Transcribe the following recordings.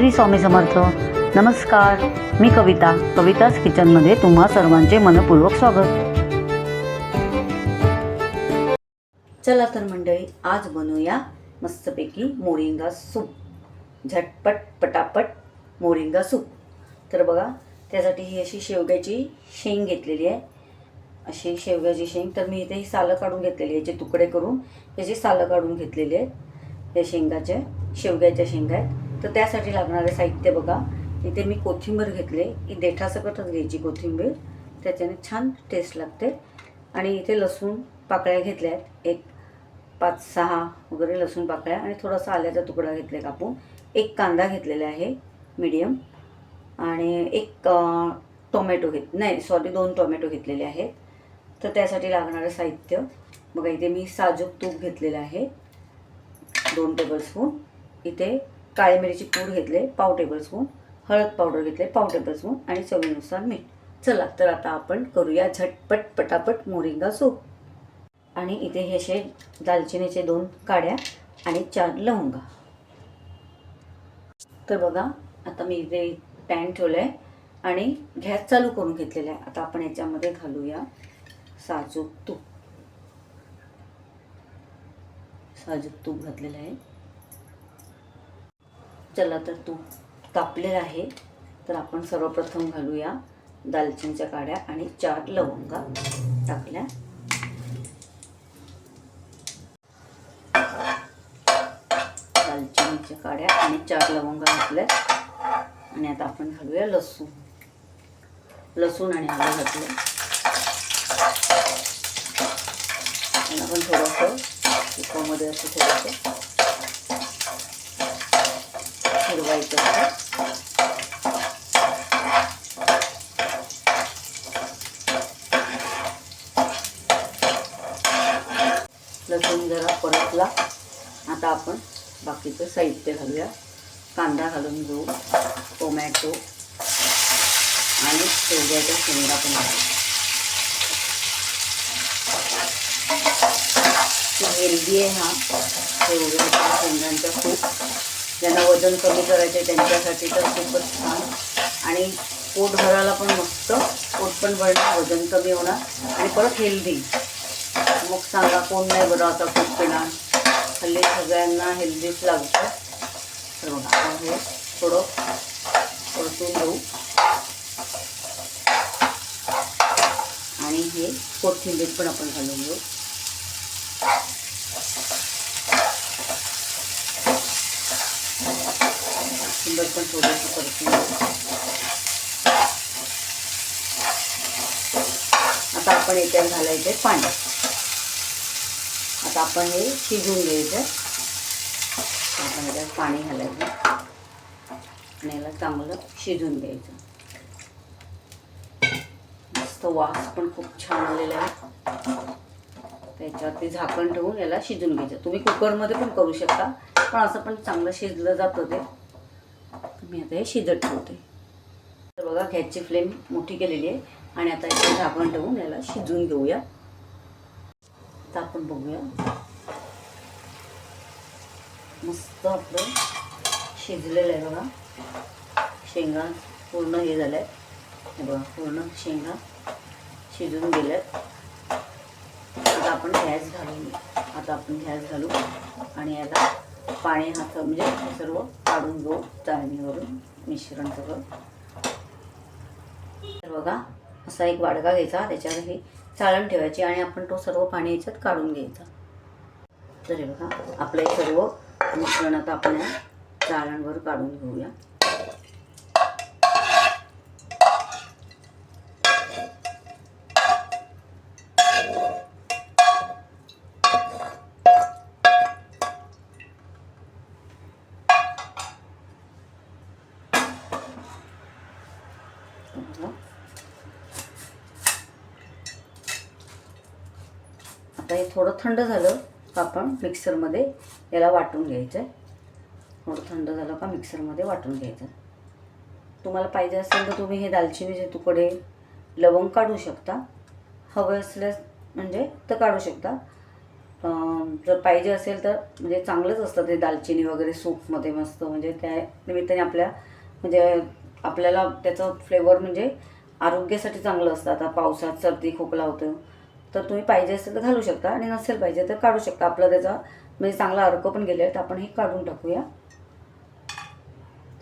श्री स्वामी समर्थ. नमस्कार, मी कविताच किचनमध्ये तुम्हा सर्वांचे मनपूर्वक स्वागत. चला तर मंडळी, आज बनवूया मस्तपैकी मोरिंगा सूप. झटपट पटापट मोरिंगा सूप. तर बघा, त्यासाठी ही अशी शेवग्याची शेंग घेतलेली आहे. अशी शेवग्याची शेंग. तर मी इथे ही सालं काढून घेतलेली आहे. याचे तुकडे करून याची सालं काढून घेतलेली आहेत. हे शेवग्याच्या शेंगा आहेत. तर त्यासाठी लागणारे साहित्य बघा. इथे मी कोथिंबीर घेतले. ही देठासकटच घ्यायची कोथिंबीर, त्याच्याने छान टेस्ट लागते. आणि इथे लसूण पाकळ्या घेतल्या आहेत, एक 5-6 वगैरे लसूण पाकळ्या, आणि थोडासा आल्याचा तुकडा घेतला कापून. एक कांदा घेतलेला आहे मीडियम, आणि एक टोमॅटो 2 टोमॅटो घेतलेले आहेत. तर त्यासाठी लागणारं साहित्य बघा. इथे मी साजूक तूप घेतलेलं आहे 2 टेबलस्पून. इथे काळी मिरीची पूड घेतले पाव टेबलस्पून, हळद पावडर घेतले पाव टेबलस्पून, आणि चवीनुसार मीठ. चला तर आता आपण करूया झटपट पटापट मोरिंगा सूप. आणि इथे हे असे दालचिनीचे 2 काड्या आणि 4 लवंगा. तर बघा, आता मी इथे पॅन ठेवलं आहे आणि गॅस चालू करून घेतलेला आहे. आता आपण याच्यामध्ये घालूया साजूक तूप घातलेलं आहे. चला तर तूप तापलेलं आहे. तर आपण सर्वप्रथम घालूया दालचिनीच्या काड्या आणि 4 लवंगा टाकल्या. दालचिनीच्या काड्या आणि 4 लवंगा घातल्या. आणि आता आपण घालूया लसूण आणि आलं घातलं. आणि आपण थोडंसं तुपामध्ये असं थोडंसं फिरवायचं. लसूण जरा परतला. आता आपण बाकीचं साहित्य घालूया. कांदा घालून घेऊ, टोमॅटो आणि शेवग्याच्या शेंगा पण घालू. हेल्दी आहे हा शेवग्याच्या शेंगांचा सूप. ज्यांना वजन कमी करायचे त्यांच्यासाठी तर खूपच छान. आणि पोट भरायला पण मस्त. पोट पण भरणार, वजन कमी होणार आणि परत हेल्दी. मग सांगा कोण नाही बरं आता खूप पिणार. हल्ली सगळ्यांना हेल्दीच लागतं. तर बघा, आपण हे थोडं परतून घेऊ. आणि हे कोथिंबीर पण आपण घालून घेऊ. कोथिंबीर पण थोडीशी परतून घेऊ. आता आपण याच्यात घालायचे पाणी. आता आपण हे शिजवून घ्यायचं. आपण याच्यात पाणी घालायचं आणि याला चांगलं शिजवून घ्यायचं. मस्त वास पण खूप छान आलेला आहे. त्याच्यावरती झाकण ठेवून याला शिजवून घ्यायचं. तुम्ही कुकरमध्ये पण करू शकता, पण असं पण चांगलं शिजलं जातं ते. मी आता हे शिजत ठेवते. तर बघा, गॅसची फ्लेम मोठी केलेली आहे आणि आता याचं झाकण ठेवून याला शिजवून घेऊया. आता आपण बघूया. मस्त आपलं शिजलेलं आहे बघा. शेंगा पूर्ण हे झाल्या आहेत. हे बघा, पूर्ण शेंगा शिजून गेल्यात. आता आपण गॅस घालू आणि याला पाणी म्हणजे हे सर्व काढून घेऊ चाळणीवरून, मिश्रण सगळं. तर बघा, असा एक वाडगा घ्यायचा, त्याच्यावर हे चाळण ठेवायची आणि आपण तो सर्व पाणी याच्यात काढून घ्यायचा. तर हे बघा, आपलं हे सर्व मिश्रण आता आपण या चाळणवर काढून घेऊया. आता हे थोडं थंड झालं का आपण मिक्सरमध्ये याला वाटून घ्यायचं आहे. थोडं थंड झालं का मिक्सरमध्ये वाटून घ्यायचं. तुम्हाला पाहिजे असेल तर तुम्ही हे दालचिनीचे तुकडे, लवंग काढू शकता. हवं असल्यास म्हणजे तर काढू शकता. जर पाहिजे असेल तर म्हणजे चांगलंच असतं ते दालचिनी वगैरे सूपमध्ये मस्त, म्हणजे त्या निमित्ताने म्हणजे आपल्याला त्याचं फ्लेवर म्हणजे आरोग्यासाठी चांगलं असतं. आता पावसात सर्दी खोकला होतं तर तुम्ही पाहिजे असेल तर घालू शकता आणि नसेल पाहिजे तर काढू शकता. आपला त्याचा म्हणजे चांगला अर्क पण गेले आहे तर आपण हे काढून टाकूया.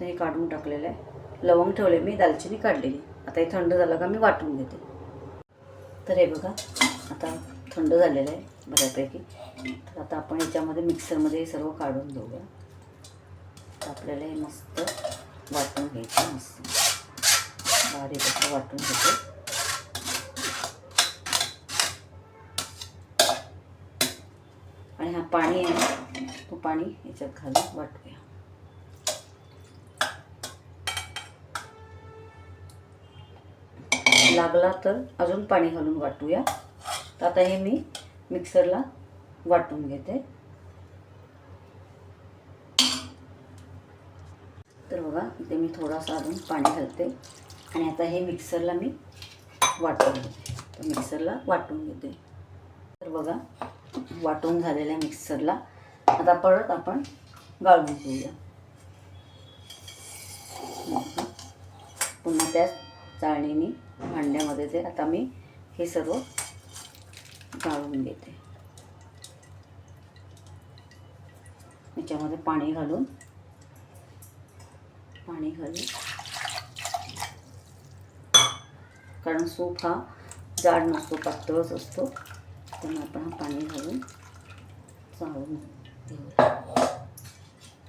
तर हे काढून टाकलेलं आहे. लवंग ठेवले मी, दालचिनी काढलेली. आता हे थंड झालं का मी वाटून घेते. तर हे बघा आता थंड झालेलं आहे बऱ्यापैकी. तर आता आपण याच्यामध्ये मिक्सरमध्ये हे सर्व काढून घेऊया. तर आपल्याला हे मस्त वाटून घ्यायचं, मस्त बारीक असं वाटून घेतो. आणि हा पाणी आहे तो पाणी याच्यात घालून वाटूया. लागला तर अजून पाणी घालून वाटूया. तर आता हे मी मिक्सरला वाटून घेते. तर बघा इथे मी थोडासा अजून पाणी घालते आणि आता हे मिक्सरला मी वाटून घेते. तर मिक्सरला वाटून घेते. तर बघा वाटून झालेल्या मिक्सरला आता परत आपण गाळून घेऊया. पुन्हा त्याच चाळणीने भांड्यामध्ये ते आता मी हे सर्व गाळून घेते. याच्यामध्ये पाणी घालून कारण सूप हा जाड नसतो, पातळच असतो. त्यामुळे आपण हा पाणी घालून चाळून घेऊया,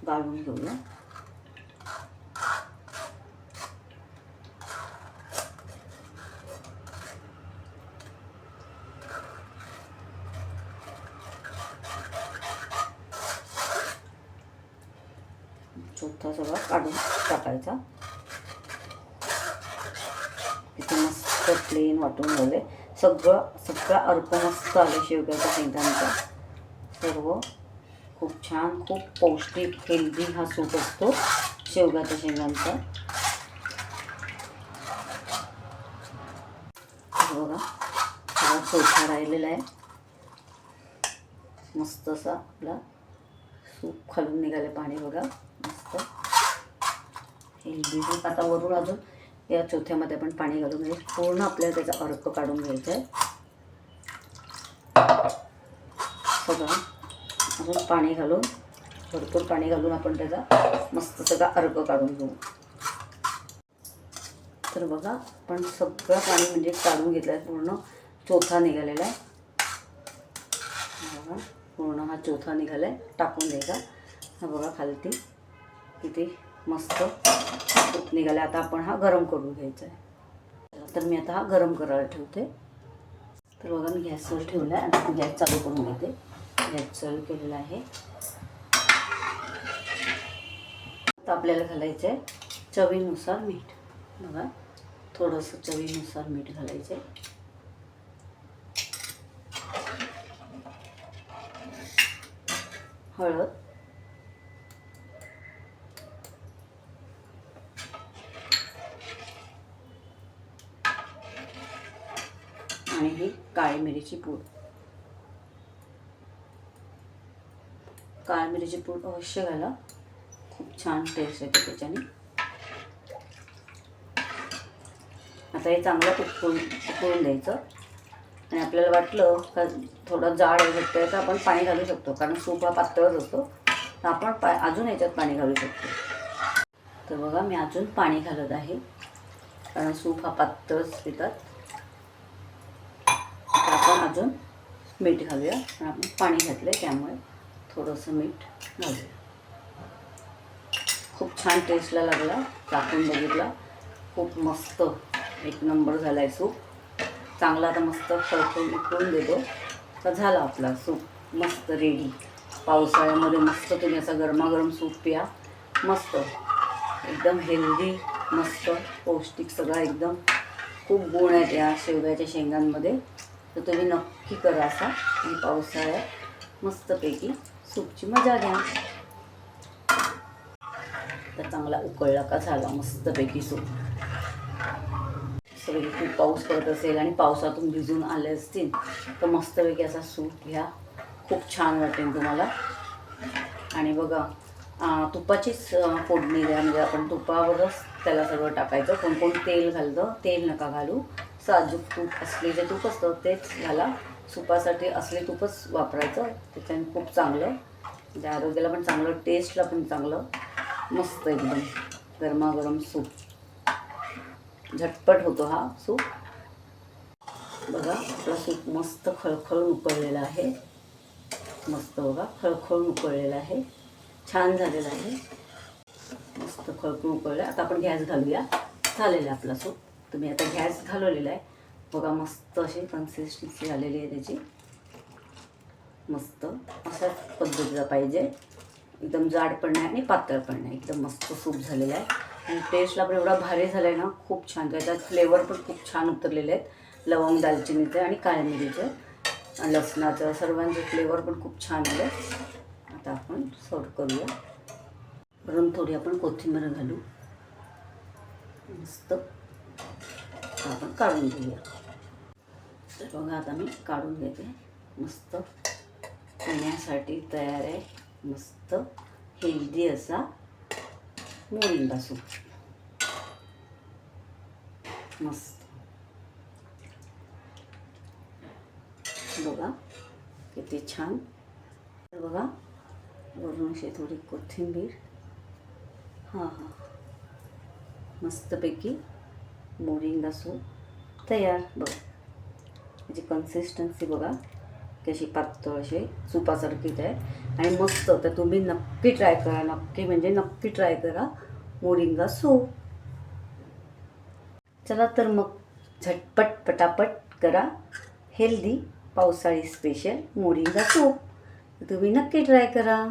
गाळून घेऊया. चौथा सगळा काढून टाकायचा. तिथे मस्त प्लेन वाटून झाले. सगळा अर्क मस्त आले शेवग्याच्या शेंगांचा. सर्व खूप छान, खूप पौष्टिक हेल्दी हा सूप असतो शेवग्याच्या शेंगांचा. बघा हा चोथा राहिलेला आहे. मस्त असा आपला सूप खालून निघाले पाणी. बघा मस्त हेल्दी सूप. आता वरून अजून या चौथ्यामध्ये आपण पाणी घालून म्हणजे पूर्ण आपल्याला त्याचा अर्क काढून घ्यायचा आहे. सगळं अजून पाणी घालून, भरपूर पाणी घालून आपण त्याचा मस्त सगळा अर्क काढून घेऊ. तर बघा आपण सगळं पाणी म्हणजे काढून घेतलं आहे. पूर्ण चौथा निघालेला आहे. बघा पूर्ण हा चौथा निघाला आहे. टाकून द्यायचा. हा बघा खालती किती मस्त सूप निघाला. आता आपण हा गरम करून घ्यायचा आहे. तर मी आता हा गरम करायला ठेवते. तर बघा मी गॅसवर ठेवला आहे. आता गॅस चालू करून घेते. गॅस चालू केलेला आहे. आता आपल्याला घालायचं आहे चवीनुसार मीठ. बघा थोडंसं चवीनुसार मीठ घालायचं आहे. हळद, आणि ही काळी मिरीची पूड. काळी मिरीची पूड अवश्य घाला, खूप छान टेस्ट येते त्याच्याने. आता हे चांगलं उकळून द्यायचं. आणि आपल्याला वाटलं का थोडं जाड घट्ट आहे तर आपण पाणी घालू शकतो, कारण सूप हा पातळच असतो. तर आपण अजून याच्यात पाणी घालू शकतो. तर बघा मी अजून पाणी घालत आहे, कारण सूप हा पातळच पितात. तर आपण अजून मीठ घालूया. कारण आपण पाणी घातलं त्यामुळे थोडंसं मीठ घालूया. खूप छान टेस्टला लागला. टाकून बघितला, खूप मस्त एक नंबर झाला आहे सूप. चांगला आता मस्त खळखळून उकळून देतो. तर झाला आपला सूप मस्त रेडी. पावसाळ्यामध्ये मस्त तुम्ही असा गरमागरम सूप प्या. मस्त एकदम हेल्दी, मस्त पौष्टिक सगळा एकदम. खूप गुण आहेत या शेवग्याच्या शेंगांमध्ये. तर तुम्ही नक्की करा असा. आणि पावसाळ्यात मस्तपैकी सूपची मजा घ्या. तर चांगला उकळला का झाला मस्तपैकी सूप. सगळी खूप पाऊस पडत असेल आणि पावसातून भिजून आले असतील तर मस्तपैकी असा सूप घ्या. खूप छान वाटेल तुम्हाला. आणि बघा तुपाचीच फोडणी द्या, म्हणजे आपण तुपावरच त्याला सगळं टाकायचं. कोण कोण तेल घालतं, तेल नका घालू. साजूक तूप असले जे तूप असतं तेच घाला. सुपासाठी असले तूपच वापरायचं, त्याच्याने खूप चांगलं, म्हणजे आरोग्याला पण चांगलं, टेस्टला पण चांगलं. मस्त एकदम गरमागरम सूप, झटपट होतो हा सूप. बघा आपला सूप मस्त खळखळून उकळलेला आहे. मस्त बघा खळखळून उकळलेला आहे, छान झालेला आहे. मस्त खळखळून उकळलं. आता आपण गॅस घालूया. झालेला आहे आपला सूप. तुम्ही आता गॅस घालवलेला आहे. बघा मस्त अशी कन्सिस्टन्सी झालेली आहे त्याची. मस्त अशाच पद्धतीचा पाहिजे, एकदम जाड पण नाही आणि पातळ पण नाही, एकदम मस्त सूप झालेलं आहे. आणि टेस्टला पण एवढा भारी झाला आहे ना, खूप छान. त्याच्यात फ्लेवर पण खूप छान उतरलेले आहेत, लवंग, दालचिनीचे आणि काळ्या मिरीचे, लसणाचं, सर्वांचे फ्लेवर पण खूप छान आले. आता आपण सर्व करूया. वरून थोडी आपण कोथिंबीर घालू. मस्त आपण काढून घेऊया. तर बघा आता मी काढून घेते. मस्त पिण्यासाठी तयार आहे. मस्त हेल्दी असा मोरिंगा सूप. मस्त बघा किती छान. तर बघा वरून अशी थोडी कोथिंबीर. हां मस्तपैकी मोरिंगा सूप तयार. बघा त्याची कन्सिस्टन्सी बघा कशी पातळ अशी सुपासारखीच आहे आणि मस्त. तर तुम्ही नक्की ट्राय करा, नक्की म्हणजे नक्की ट्राय करा मोरिंगा सूप. चला तर मग झटपट पटापट करा हेल्दी पावसाळी स्पेशल मोरिंगा सूप. तुम्ही नक्की ट्राय करा.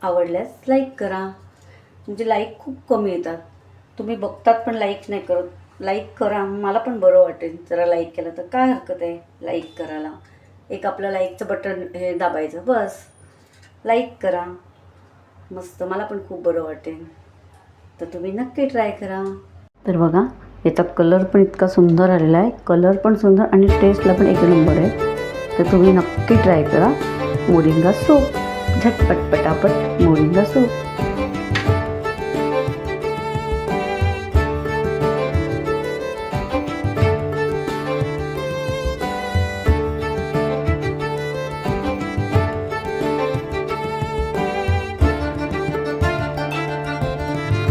आवडल्यास लाईक करा, म्हणजे लाईक खूप कमी येतात. तुम्ही बघतात पण लाईक नाही करत. लाईक करा, मला पण बरं वाटेल. जरा लाईक केलं तर काय हरकत आहे लाईक करायला. एक आपलं लाईकचं बटन हे दाबायचं, बस लाईक करा. मस्त, मला पण खूप बरं वाटेल. तर तुम्ही नक्की ट्राय करा. तर बघा याचा कलर पण इतका सुंदर आलेला आहे, कलर पण सुंदर आणि टेस्टला पण एक नंबर आहे. तर तुम्ही नक्की ट्राय करा मोरिंगा सूप. झटपट पटापट मोरिंगा सूप.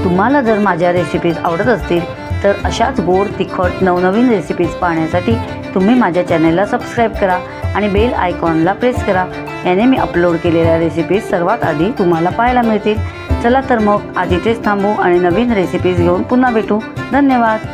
तुम्हाला जर माझ्या रेसिपीज आवडत असतील तर अशाच गोड तिखट नवनवीन रेसिपीज पाहण्यासाठी तुम्ही माझ्या चॅनलला सबस्क्राईब करा आणि बेल आयकॉनला प्रेस करा. याने मी अपलोड केलेल्या रेसिपीज सर्वात आधी तुम्हाला पाहायला मिळतील. चला तर मग आज इथेच थांबू आणि नवीन रेसिपीज घेऊन पुन्हा भेटू. धन्यवाद.